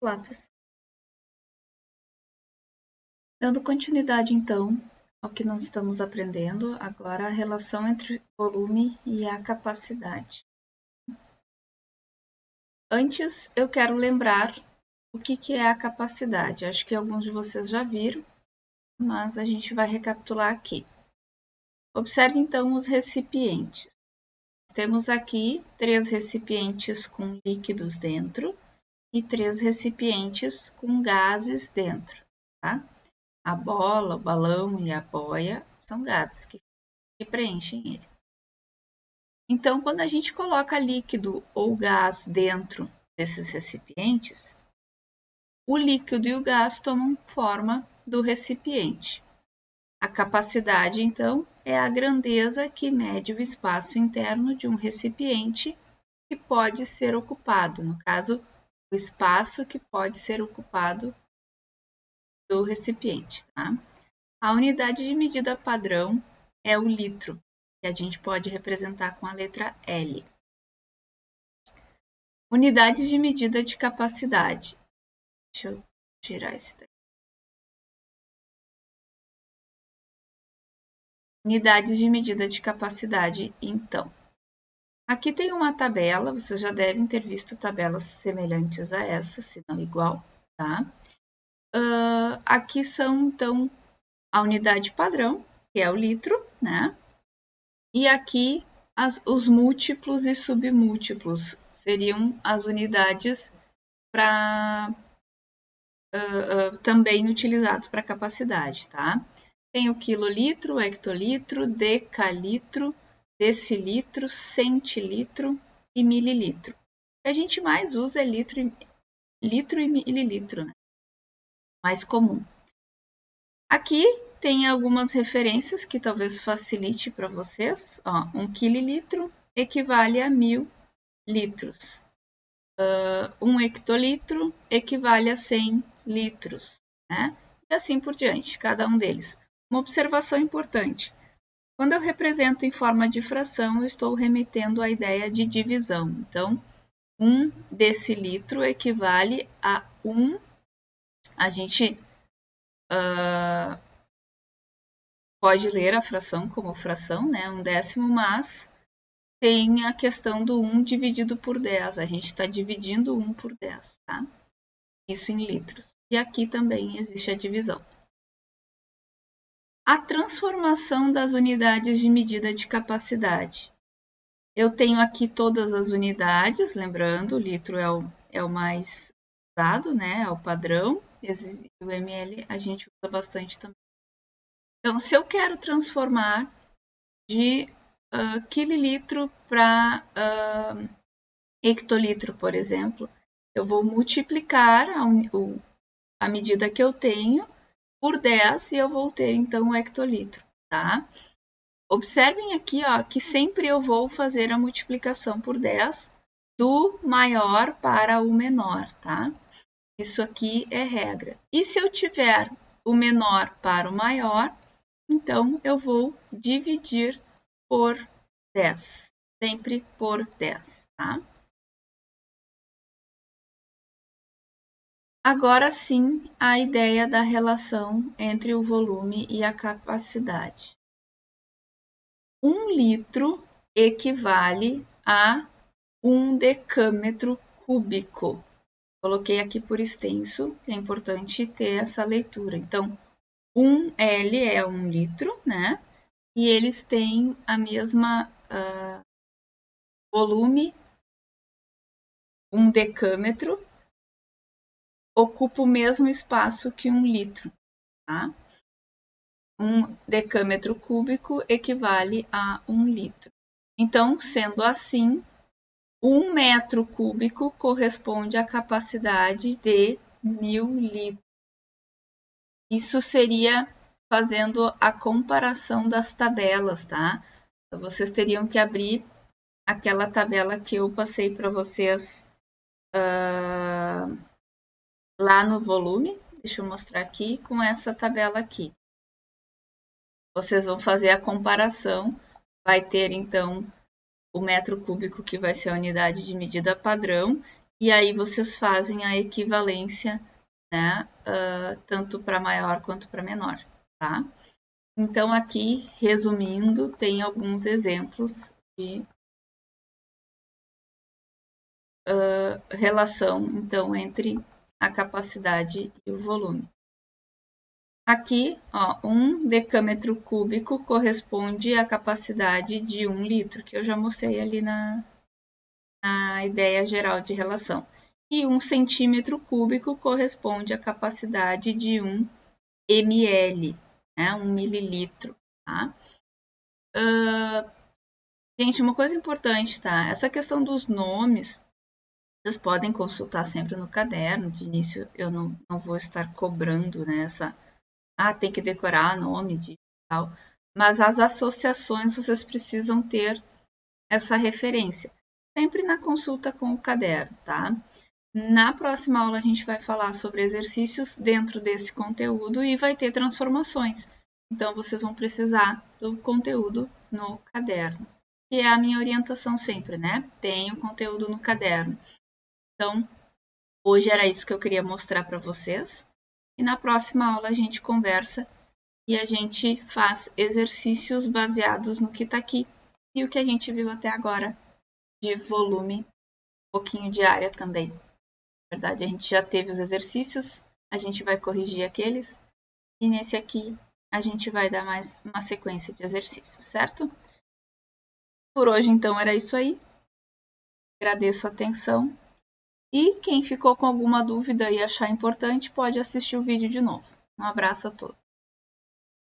Olá, pessoal. Dando continuidade, então, ao que nós estamos aprendendo, agora a relação entre o volume e a capacidade. Antes, eu quero lembrar o que é a capacidade. Acho que alguns de vocês já viram, mas a gente vai recapitular aqui. Observe, então, os recipientes. Temos aqui 3 recipientes com líquidos dentro e 3 recipientes com gases dentro, tá? A bola, o balão e a boia são gases que preenchem ele. Então, quando a gente coloca líquido ou gás dentro desses recipientes, o líquido e o gás tomam forma do recipiente. A capacidade, então, é a grandeza que mede o espaço interno de um recipiente que pode ser ocupado, no caso, o espaço que pode ser ocupado do recipiente, tá? A unidade de medida padrão é o litro, que a gente pode representar com a letra L. Unidades de medida de capacidade. Deixa eu tirar isso daqui. Unidades de medida de capacidade, então. Aqui tem uma tabela, vocês já devem ter visto tabelas semelhantes a essa, se não igual, tá? Aqui são, então, a unidade padrão, que é o litro, né? E aqui os múltiplos e submúltiplos seriam as unidades também utilizados para capacidade, tá? Tem o quilolitro, hectolitro, decalitro, decilitro, centilitro e mililitro. O que a gente mais usa é litro e mililitro, né? Mais comum. Aqui tem algumas referências que talvez facilite para vocês. Ó, 1 quililitro equivale a 1000 litros. 1 hectolitro equivale a 100 litros, né? E assim por diante, cada um deles. Uma observação importante. Quando eu represento em forma de fração, eu estou remetendo à ideia de divisão. Então, 1 decilitro equivale a 1. A gente pode ler a fração como fração, né? 1/10, mas tem a questão do 1 dividido por 10. A gente está dividindo 1 por 10, tá? Isso em litros. E aqui também existe a divisão. A transformação das unidades de medida de capacidade. Eu tenho aqui todas as unidades, lembrando, o litro é o mais usado, né? É o padrão. O ml a gente usa bastante também. Então, se eu quero transformar de quililitro para hectolitro, por exemplo, eu vou multiplicar a medida que eu tenho por 10 e eu vou ter, então, o hectolitro, tá? Observem aqui, ó, que sempre eu vou fazer a multiplicação por 10 do maior para o menor, tá? Isso aqui é regra. E se eu tiver o menor para o maior, então eu vou dividir por 10, sempre por 10, tá? Agora sim, a ideia da relação entre o volume e a capacidade. 1 litro equivale a 1 decâmetro cúbico. Coloquei aqui por extenso, é importante ter essa leitura. Então, 1 L é 1 litro, né? E eles têm a mesma volume, 1 decâmetro, ocupa o mesmo espaço que 1 litro, tá? 1 decâmetro cúbico equivale a 1 litro. Então, sendo assim, 1 metro cúbico corresponde à capacidade de 1000 litros. Isso seria fazendo a comparação das tabelas, tá? Então, vocês teriam que abrir aquela tabela que eu passei para vocês lá no volume. Deixa eu mostrar aqui com essa tabela aqui. Vocês vão fazer a comparação. Vai ter, então, o metro cúbico, que vai ser a unidade de medida padrão, E aí vocês fazem a equivalência, né, tanto para maior quanto para menor, tá? Então, aqui, resumindo, tem alguns exemplos de relação, então, entre a capacidade e o volume. Aqui, ó, 1 decâmetro cúbico corresponde à capacidade de 1 litro, que eu já mostrei ali na ideia geral de relação. E 1 centímetro cúbico corresponde à capacidade de 1 ml, né, 1 mililitro. Tá? Gente, uma coisa importante, tá? Essa questão dos nomes, vocês podem consultar sempre no caderno. De início, eu não vou estar cobrando, né, tem que decorar nome de tal. Mas as associações, vocês precisam ter essa referência. Sempre na consulta com o caderno, tá? Na próxima aula, a gente vai falar sobre exercícios dentro desse conteúdo e vai ter transformações. Então, vocês vão precisar do conteúdo no caderno. Que é a minha orientação sempre, né? Tem o conteúdo no caderno. Então, hoje era isso que eu queria mostrar para vocês. E na próxima aula a gente conversa e a gente faz exercícios baseados no que está aqui e o que a gente viu até agora de volume, um pouquinho de área também. Na verdade, a gente já teve os exercícios, a gente vai corrigir aqueles e nesse aqui a gente vai dar mais uma sequência de exercícios, certo? Por hoje, então, era isso aí. Agradeço a atenção. E quem ficou com alguma dúvida e achar importante, pode assistir o vídeo de novo. Um abraço a todos.